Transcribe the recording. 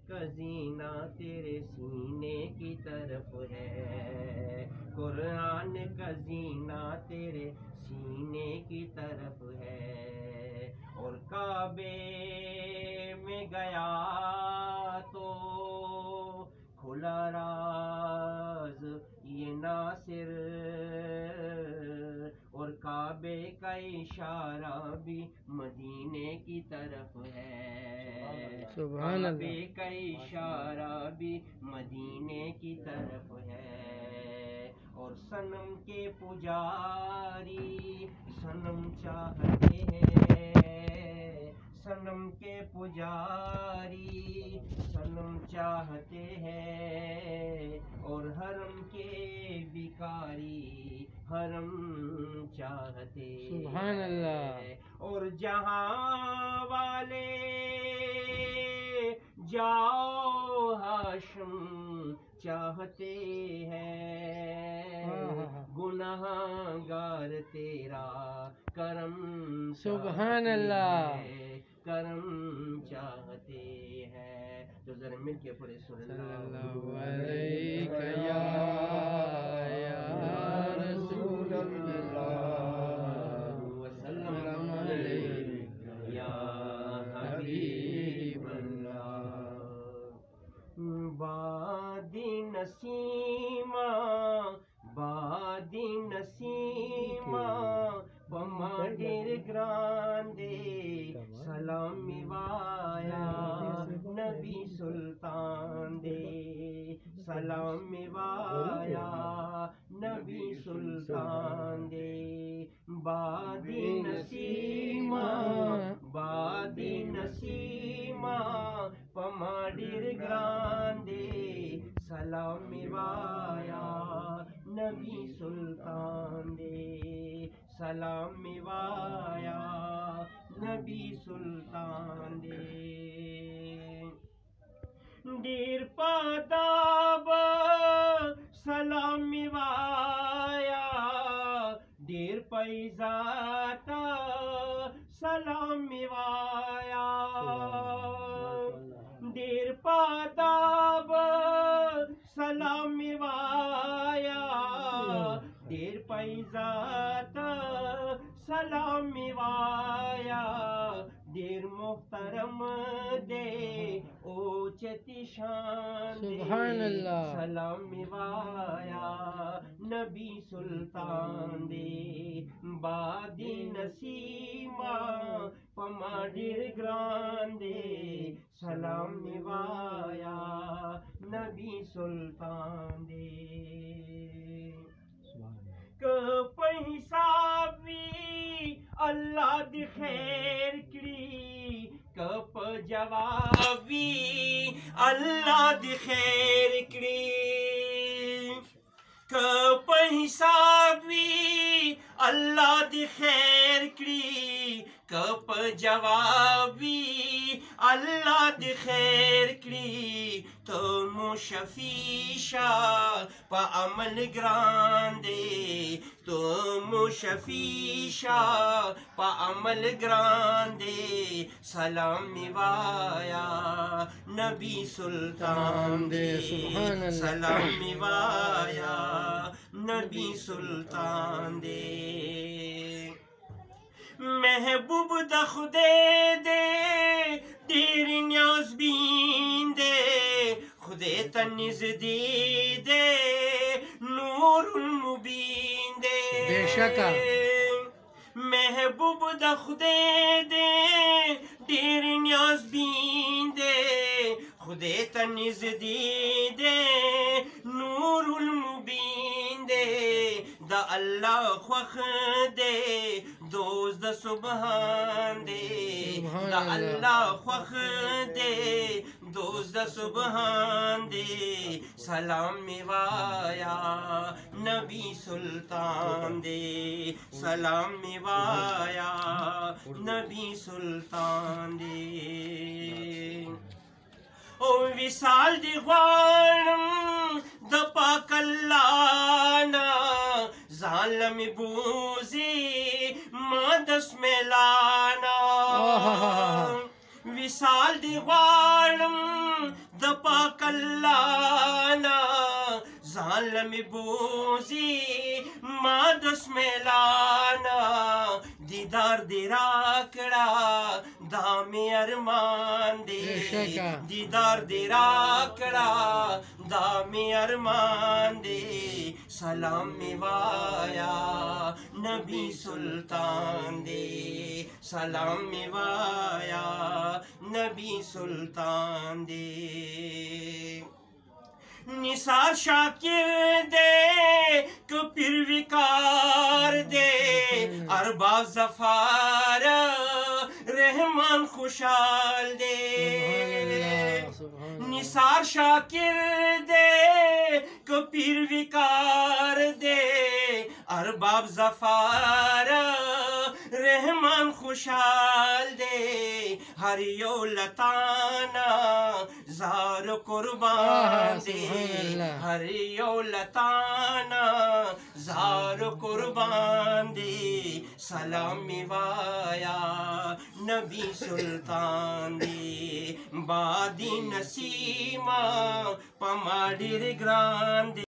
खजीना तेरे सीने की तरफ है, कुरान खजीना तेरे सीने की तरफ है। और काबे में गया तो खुला राज ये नासिर, और काबे का इशारा भी मदीने की तरफ है, काबे का इशारा भी मदीने की तरफ है। और सनम के पुजारी सनम चाहते हैं, सनम के पुजारी सनम चाहते हैं। और हरम के भिखारी हरम चाहते सुभान अल्लाह। और जहां वाले जाओ हाशम चाहते हैं, गुनाहगार तेरा करम सुभान अल्लाह, करम चाहते हैं। तो जरा मिल के पढ़े सल्लल्लाहु अलैहि या रसूल अल्लाह वसल्लम अलैहि या हबीब अल्लाह। बादी नसीमा बादी नसीमा पमाडिर ग्रांदे सलामी वाया नबी सुल्तान दे, सलामी वाया नबी सुल्तान दे। बादी नसीमा बादी नसीमा पमाडिर ग्रांदे सलामी वाया नबी सुल्तान दे, सलामी वाया नबी सुल्तान दे। डीर पादाब सलामी वाया डीर पैजाता सलामी वाया, डीर पादाब सलामी वाया डीर पैजाता सलामी वाया। डीर मुहतरम दे ओचती शान दे, सुभान अल्लाह। सलामी वाया नबी सुल्तान दे। बादी नसीमा पमाडिर ग्रांदे सलामी वाया नबी सुल्तान दे। कपहिसाबी अल्लाह दी खैर करी, कप जवाबी अल्लाह दी खैर करी। कपहिसाबी अल्लाह दी खैर करी, कप जवाबी अल्लाह दी खैर करी। तो मुशफीशा पा अमल ग्रांदे, तो मुशफीशा पा अमल ग्रांदे सलामी वाया नबी सुल्तान दे, सलामी वाया नबी सुल्तान दे। महबूब दा खुदे दे डीर न्याज बीन दे, खुदे तनिज दी दे नूरुल मुबीन दे। बेशक महबूब दा खुदे दे डीर न्याज बीन दे, खुदे तनिज दी दे नूरुल मुबीन दे। दा अल्लाह ख्वख दे दोस्त दा सुबहान दे, दा अल्लाह ख्वख दे दोस्त दा सुबहान दे सलामी वाया नबी सुल्तान दे, सलामी वाया नबी सुल्तान दे। ओ विसाल दी ख्वारम द पाक अल्लाह ना जालम बूजी मादस मेलाना। विसाल दी ख्वारम द अल्लाह जालम बोजी मादस मेलाना दीदार दिराकड़ा दामे अरमान दे दीदार दिराकड़ा दामे अरमान दे सलाम मिवाया नबी सुल्तान दे सलाम मिवाया नबी सुल्तान दे निसार शाकिर दे कपिर विकार दे अरबाब जफार रहमान खुशाल दे निसार शाकिर दे कपिर विकार दे अरबाब जफार रहमान खुशाल दे हरियो लताना जार कुर्बान दे हरियो लताना जार कुर्बान दे सलाम मिवाया नबी सुल्तान दे बादी नसीमा पमाडिर ग्रान दे